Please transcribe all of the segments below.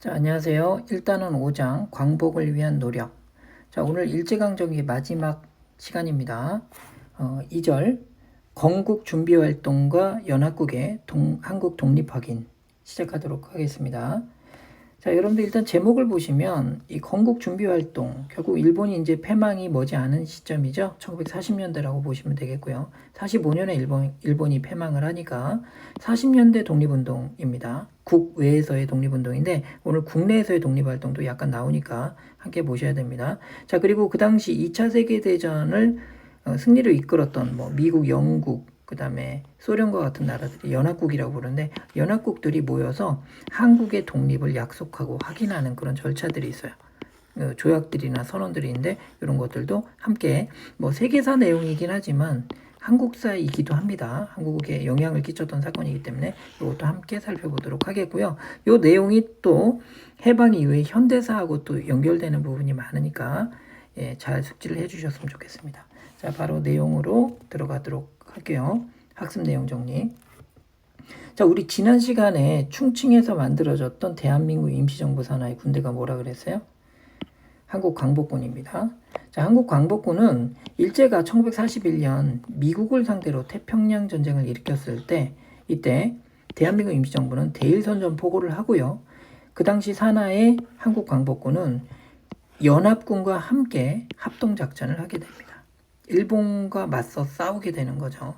자, 안녕하세요. 일단은 5장 광복을 위한 노력. 자, 오늘 일제강점기 마지막 시간입니다. 2절 건국 준비 활동과 연합국의 한국 독립 확인 시작하도록 하겠습니다. 자, 여러분들 일단 제목을 보시면 이 건국 준비 활동, 결국 일본이 이제 패망이 머지않은 시점이죠. 1940년대라고 보시면 되겠고요. 45년에 일본이 패망을 하니까 40년대 독립운동입니다. 국외에서의 독립운동인데 오늘 국내에서의 독립활동도 약간 나오니까 함께 보셔야 됩니다. 자, 그리고 그 당시 2차 세계대전을 승리로 이끌었던 미국, 영국, 그 다음에 소련과 같은 나라들이 연합국이라고 부르는데 연합국들이 모여서 한국의 독립을 약속하고 확인하는 그런 절차들이 있어요. 조약들이나 선언들이 있는데 이런 것들도 함께 세계사 내용이긴 하지만 한국사이기도 합니다. 한국에 영향을 끼쳤던 사건이기 때문에 이것도 함께 살펴보도록 하겠고요. 이 내용이 또 해방 이후에 현대사하고 또 연결되는 부분이 많으니까 잘 숙지를 해주셨으면 좋겠습니다. 자, 바로 내용으로 들어가도록 할게요. 학습 내용 정리. 자, 우리 지난 시간에 충칭에서 만들어졌던 대한민국 임시정부 산하의 군대가 뭐라 그랬어요? 한국 광복군입니다. 자, 한국 광복군은 일제가 1941년 미국을 상대로 태평양 전쟁을 일으켰을 때 이때 대한민국 임시정부는 대일선전 포고를 하고요. 그 당시 산하의 한국 광복군은 연합군과 함께 합동작전을 하게 됩니다. 일본과 맞서 싸우게 되는 거죠.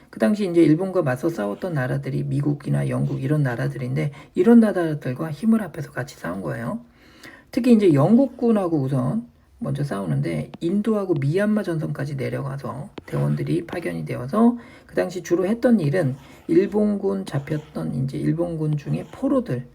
그 당시 이제 일본과 맞서 싸웠던 나라들이 미국이나 영국 이런 나라들인데 이런 나라들과 힘을 합해서 같이 싸운 거예요. 특히 이제 영국군하고 우선 먼저 싸우는데 인도하고 미얀마 전선까지 내려가서 대원들이 파견이 되어서 그 당시 주로 했던 일은 일본군 잡혔던 이제 일본군 중에 포로들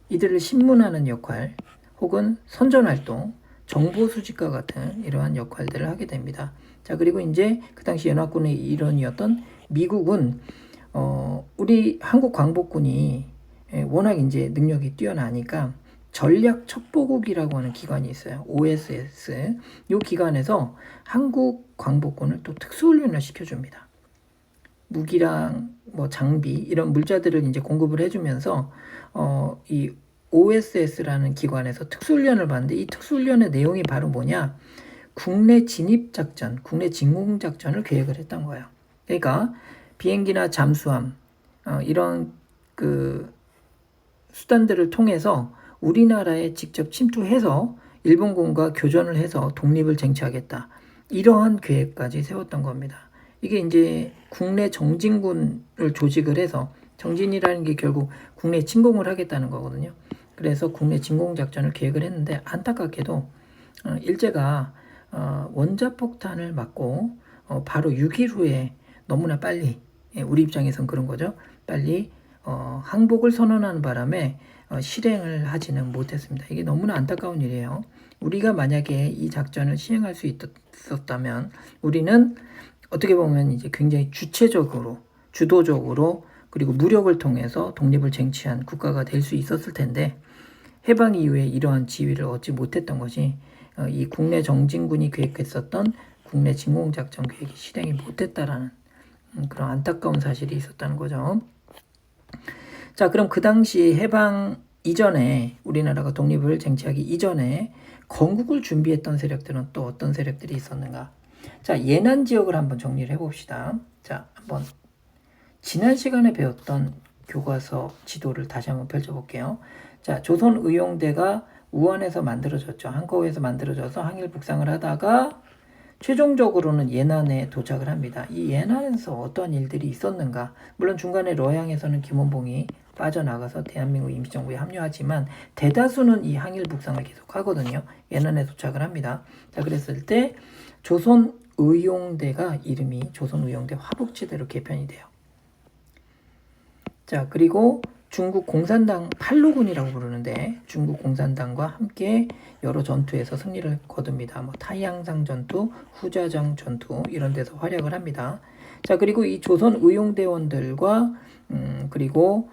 이들을 신문하는 역할 혹은 선전활동 정보 수집과 같은 이러한 역할들을 하게 됩니다. 자, 그리고 이제 그 당시 연합군의 일원이었던 미국은 우리 한국 광복군이 워낙 이제 능력이 뛰어나니까 전략 첩보국이라고 하는 기관이 있어요. OSS. 이 기관에서 한국 광복군을 또 특수훈련을 시켜줍니다. 무기랑 장비 이런 물자들을 이제 공급을 해주면서 이 OSS라는 기관에서 특수훈련을 받는데 이 특수훈련의 내용이 바로 뭐냐? 국내 진입작전, 국내 진공작전을 계획을 했던 거예요. 그러니까 비행기나 잠수함 이런 그 수단들을 통해서 우리나라에 직접 침투해서 일본군과 교전을 해서 독립을 쟁취하겠다. 이러한 계획까지 세웠던 겁니다. 이게 이제 국내 정진군을 조직을 해서 정진이라는 게 결국 국내 침공을 하겠다는 거거든요. 그래서 국내 진공작전을 계획을 했는데 안타깝게도 일제가 원자폭탄을 맞고 바로 6일 후에 너무나 빨리 우리 입장에선 그런 거죠. 빨리 항복을 선언하는 바람에 실행을 하지는 못했습니다. 이게 너무나 안타까운 일이에요. 우리가 만약에 이 작전을 시행할 수 있었다면 우리는 어떻게 보면 이제 굉장히 주체적으로 주도적으로 그리고 무력을 통해서 독립을 쟁취한 국가가 될 수 있었을 텐데 해방 이후에 이러한 지위를 얻지 못했던 것이 이 국내 정진군이 계획했었던 국내 진공작전 계획이 실행이 못했다라는 그런 안타까운 사실이 있었다는 거죠. 자, 그럼 그 당시 해방 이전에 우리나라가 독립을 쟁취하기 이전에 건국을 준비했던 세력들은 또 어떤 세력들이 있었는가? 자, 예난 지역을 한번 정리를 해봅시다. 자, 한번 지난 시간에 배웠던 교과서 지도를 다시 한번 펼쳐볼게요. 자, 조선의용대가 우한에서 만들어졌죠. 한꺼에서 만들어져서 항일 북상을 하다가 최종적으로는 예난에 도착을 합니다. 이 예난에서 어떠한 일들이 있었는가? 물론 중간에 러양에서는 김원봉이 빠져나가서 대한민국 임시정부에 합류하지만 대다수는 이 항일 북상을 계속하거든요. 예난에 도착을 합니다. 자, 그랬을 때 조선의용대가 이름이 조선의용대 화북지대로 개편이 돼요. 자, 그리고 중국 공산당 팔로군이라고 부르는데 중국 공산당과 함께 여러 전투에서 승리를 거둡니다. 타이항상 전투, 후자정 전투 이런 데서 활약을 합니다. 자, 그리고 이 조선 의용대원들과 그리고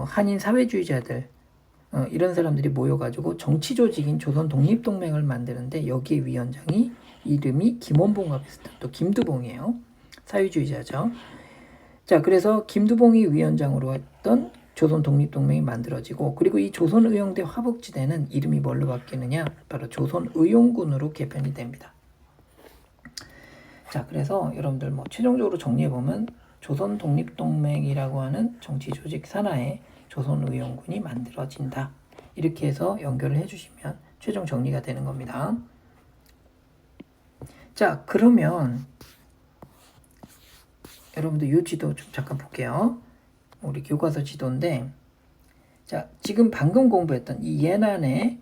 한인 사회주의자들 이런 사람들이 모여가지고 정치 조직인 조선 독립동맹을 만드는데 여기에 위원장이 이름이 김원봉과 비슷한 또 김두봉이에요. 사회주의자죠. 자, 그래서 김두봉이 위원장으로 했던 조선 독립동맹이 만들어지고, 그리고 이 조선의용대 화북지대는 이름이 뭘로 바뀌느냐? 바로 조선의용군으로 개편이 됩니다. 자, 그래서 여러분들 뭐 최종적으로 정리해보면 조선 독립동맹이라고 하는 정치 조직 산하에 조선의용군이 만들어진다. 이렇게 해서 연결을 해주시면 최종 정리가 되는 겁니다. 자, 그러면 여러분들 이 지도 좀 잠깐 볼게요. 우리 교과서 지도인데, 자, 지금 방금 공부했던 이 예난의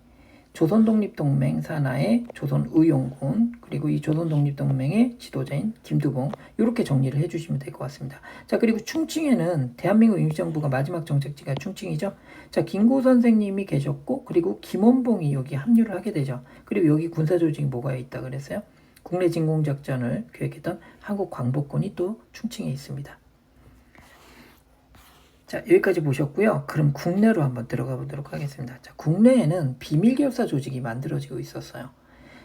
조선독립동맹 산하의 조선의용군, 그리고 이 조선독립동맹의 지도자인 김두봉, 이렇게 정리를 해주시면 될 것 같습니다. 자, 그리고 충칭에는 대한민국 임시정부가 마지막 정책지가 충칭이죠. 자, 김구 선생님이 계셨고, 그리고 김원봉이 여기 합류를 하게 되죠. 그리고 여기 군사조직이 뭐가 있다 그랬어요? 국내 진공작전을 계획했던 한국광복군이 또 충칭에 있습니다. 자, 여기까지 보셨고요. 그럼 국내로 한번 들어가 보도록 하겠습니다. 자, 국내에는 비밀결사 조직이 만들어지고 있었어요.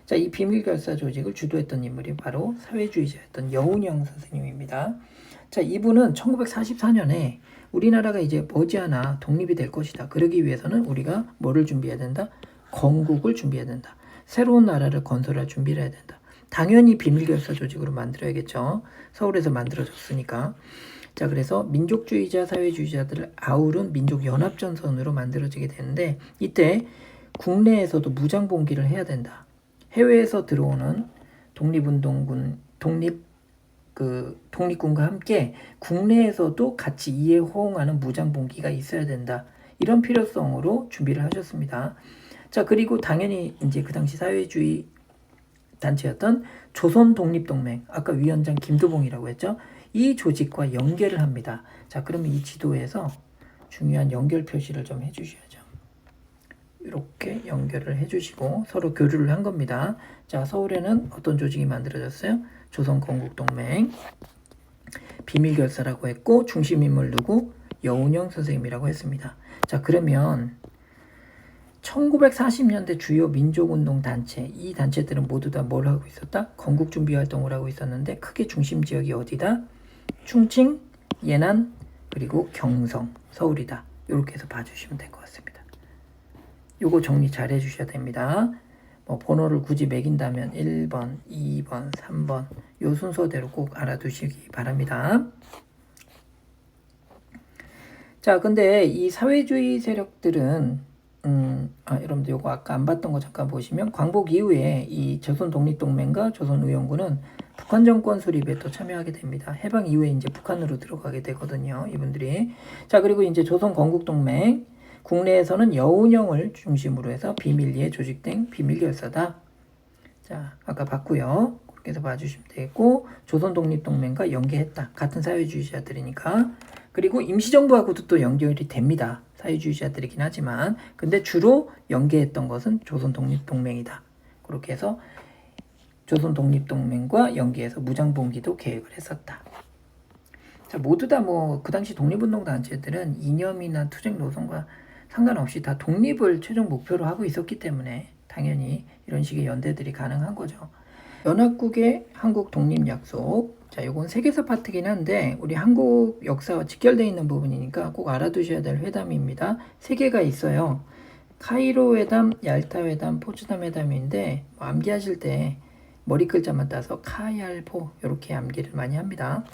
자, 이 비밀결사 조직을 주도했던 인물이 바로 사회주의자였던 여운형 선생님입니다. 자, 이분은 1944년에 우리나라가 이제 머지않아 독립이 될 것이다. 그러기 위해서는 우리가 뭐를 준비해야 된다? 건국을 준비해야 된다. 새로운 나라를 건설할 준비를 해야 된다. 당연히 비밀결사 조직으로 만들어야겠죠. 서울에서 만들어졌으니까. 자, 그래서 민족주의자, 사회주의자들을 아우른 민족연합전선으로 만들어지게 되는데, 이때 국내에서도 무장봉기를 해야 된다. 해외에서 들어오는 독립군과 함께 국내에서도 같이 이해 호응하는 무장봉기가 있어야 된다. 이런 필요성으로 준비를 하셨습니다. 자, 그리고 당연히 이제 그 당시 사회주의 단체였던 조선독립동맹, 아까 위원장 김두봉이라고 했죠. 이 조직과 연계를 합니다. 자, 그러면 이 지도에서 중요한 연결 표시를 좀 해주셔야죠. 이렇게 연결을 해주시고 서로 교류를 한 겁니다. 자, 서울에는 어떤 조직이 만들어졌어요? 조선건국동맹, 비밀결사라고 했고, 중심인물 누구? 여운형 선생님이라고 했습니다. 자, 그러면 1940년대 주요 민족운동 단체, 이 단체들은 모두 다 뭘 하고 있었다? 건국준비 활동을 하고 있었는데, 크게 중심 지역이 어디다? 충칭, 예난, 그리고 경성, 서울이다. 이렇게 해서 봐주시면 될 것 같습니다. 요거 정리 잘 해주셔야 됩니다. 뭐 번호를 굳이 매긴다면 1번, 2번, 3번 요 순서대로 꼭 알아두시기 바랍니다. 자, 근데 이 사회주의 세력들은 여러분들 요거 아까 안 봤던 거 잠깐 보시면, 광복 이후에 이 조선독립동맹과 조선의용군은 북한 정권 수립에 또 참여하게 됩니다. 해방 이후에 이제 북한으로 들어가게 되거든요, 이분들이. 자, 그리고 이제 조선건국동맹, 국내에서는 여운형을 중심으로 해서 비밀리에 조직된 비밀결사다. 자, 아까 봤고요. 그렇게 해서 봐주시면 되겠고, 조선독립동맹과 연계했다. 같은 사회주의자들이니까. 그리고 임시정부하고도 또 연결이 됩니다. 사회주의자들이긴 하지만, 근데 주로 연계했던 것은 조선독립동맹이다. 그렇게 해서 조선독립동맹과 연계해서 무장봉기도 계획을 했었다. 자, 모두 다 뭐 그 당시 독립운동 단체들은 이념이나 투쟁 노선과 상관없이 다 독립을 최종 목표로 하고 있었기 때문에 당연히 이런 식의 연대들이 가능한 거죠. 연합국의 한국 독립 약속. 자, 요건 세계사 파트긴 한데 우리 한국 역사와 직결되어 있는 부분이니까 꼭 알아두셔야 될 회담입니다. 3개가 있어요. 카이로 회담, 얄타 회담, 포츠담 회담인데 뭐 암기하실 때 머리 글자만 따서 카얄포 이렇게 암기를 많이 합니다.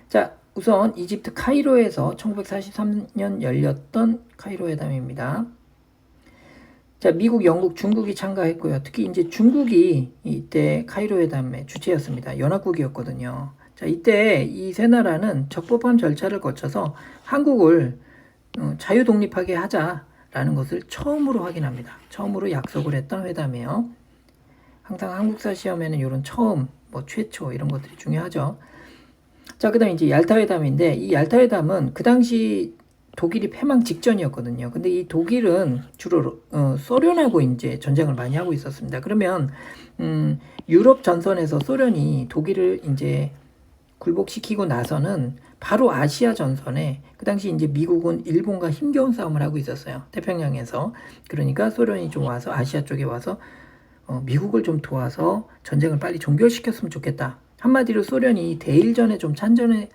자, 우선 이집트 카이로에서 1943년 열렸던 카이로 회담입니다. 자, 미국, 영국, 중국이 참가했고요. 특히 이제 중국이 이때 카이로 회담의 주체였습니다. 연합국이었거든요. 자, 이때 이 세 나라는 적법한 절차를 거쳐서 한국을 자유 독립하게 하자라는 것을 처음으로 확인합니다. 처음으로 약속을 했던 회담이에요. 항상 한국사 시험에는 이런 처음, 뭐 최초 이런 것들이 중요하죠. 자, 그 다음에 이제 얄타 회담인데, 이 얄타 회담은 그 당시 독일이 패망 직전이었거든요. 근데 이 독일은 주로 소련하고 이제 전쟁을 많이 하고 있었습니다. 그러면 유럽 전선에서 소련이 독일을 이제 굴복시키고 나서는 바로 아시아 전선에, 그 당시 이제 미국은 일본과 힘겨운 싸움을 하고 있었어요. 태평양에서. 그러니까 소련이 좀 와서 아시아 쪽에 와서 미국을 좀 도와서 전쟁을 빨리 종결시켰으면 좋겠다. 한마디로 소련이 대일전에 좀 참전해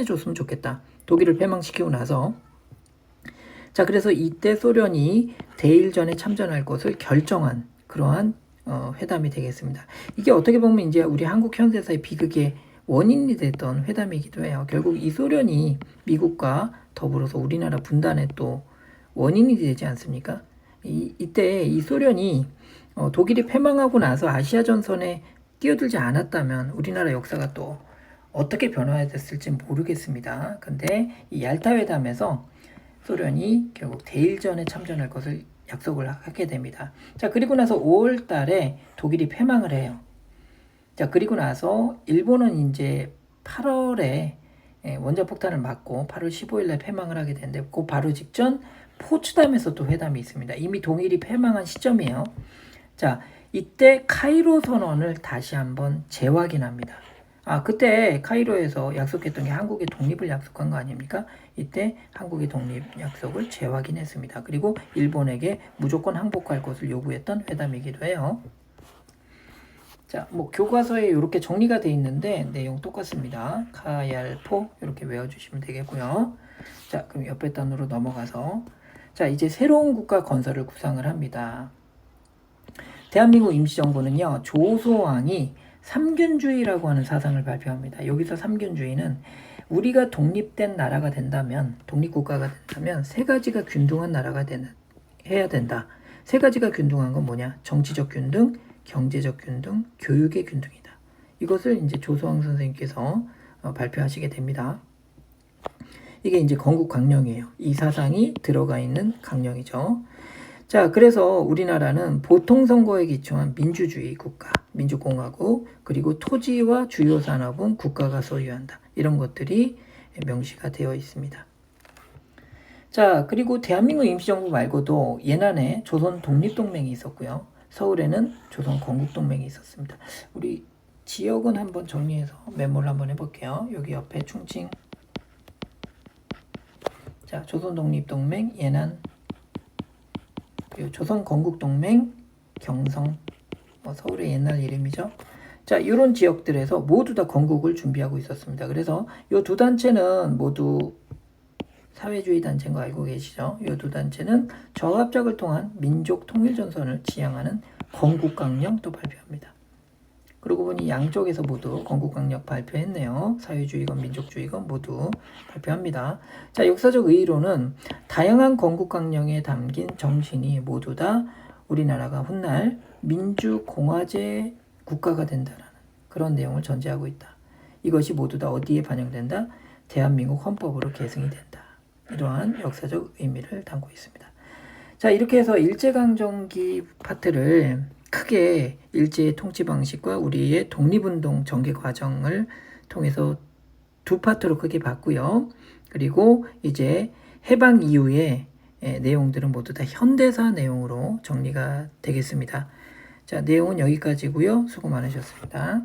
줬으면 좋겠다. 독일을 패망시키고 나서. 자, 그래서 이때 소련이 대일전에 참전할 것을 결정한 그러한 회담이 되겠습니다. 이게 어떻게 보면 이제 우리 한국 현대사의 비극의 원인이 됐던 회담이기도 해요. 결국 이 소련이 미국과 더불어서 우리나라 분단의 또 원인이 되지 않습니까? 이때 이 소련이 독일이 패망하고 나서 아시아 전선에 뛰어들지 않았다면 우리나라 역사가 또 어떻게 변화됐을지 모르겠습니다. 근데 이 얄타 회담에서 소련이 결국 대일전에 참전할 것을 약속을 하게 됩니다. 자, 그리고 나서 5월 달에 독일이 패망을 해요. 자, 그리고 나서 일본은 이제 8월에 원자폭탄을 맞고 8월 15일에 패망을 하게 되는데 그 바로 직전 포츠담에서 또 회담이 있습니다. 이미 독일이 패망한 시점이에요. 자, 이때 카이로 선언을 다시 한번 재확인합니다. 그때 카이로에서 약속했던 게 한국의 독립을 약속한 거 아닙니까? 이때 한국의 독립 약속을 재확인했습니다. 그리고 일본에게 무조건 항복할 것을 요구했던 회담이기도 해요. 자, 교과서에 이렇게 정리가 돼 있는데 내용 똑같습니다. 카얄포 이렇게 외워주시면 되겠고요. 자, 그럼 옆에 단으로 넘어가서 자, 이제 새로운 국가 건설을 구상을 합니다. 대한민국 임시정부는요, 조소왕이 삼균주의라고 하는 사상을 발표합니다. 여기서 삼균주의는 우리가 독립된 나라가 된다면, 독립국가가 된다면 세 가지가 균등한 나라가 해야 된다. 세 가지가 균등한 건 뭐냐? 정치적 균등, 경제적 균등, 교육의 균등이다. 이것을 이제 조소왕 선생님께서 발표하시게 됩니다. 이게 이제 건국 강령이에요. 이 사상이 들어가 있는 강령이죠. 자, 그래서 우리나라는 보통선거에 기초한 민주주의 국가, 민주공화국, 그리고 토지와 주요 산업은 국가가 소유한다. 이런 것들이 명시가 되어 있습니다. 자, 그리고 대한민국 임시정부 말고도 예난에 조선 독립동맹이 있었고요. 서울에는 조선 건국동맹이 있었습니다. 우리 지역은 한번 정리해서 메모를 한번 해볼게요. 여기 옆에 충칭. 자, 조선 독립동맹, 예난, 그리고 조선 건국동맹, 경성, 서울의 옛날 이름이죠. 자, 이런 지역들에서 모두 다 건국을 준비하고 있었습니다. 그래서 이 두 단체는 모두 사회주의 단체인 거 알고 계시죠? 이 두 단체는 저합작을 통한 민족 통일 전선을 지향하는 건국강령 또 발표합니다. 그러고 보니 양쪽에서 모두 건국강령 발표했네요. 사회주의건 민족주의건 모두 발표합니다. 자, 역사적 의의로는 다양한 건국강령에 담긴 정신이 모두 다 우리나라가 훗날 민주공화제 국가가 된다라는 그런 내용을 전제하고 있다. 이것이 모두 다 어디에 반영된다? 대한민국 헌법으로 계승이 된다. 이러한 역사적 의미를 담고 있습니다. 자, 이렇게 해서 일제강점기 파트를 크게 일제의 통치 방식과 우리의 독립운동 전개 과정을 통해서 두 파트로 크게 봤고요. 그리고 이제 해방 이후의 내용들은 모두 다 현대사 내용으로 정리가 되겠습니다. 자, 내용은 여기까지고요. 수고 많으셨습니다.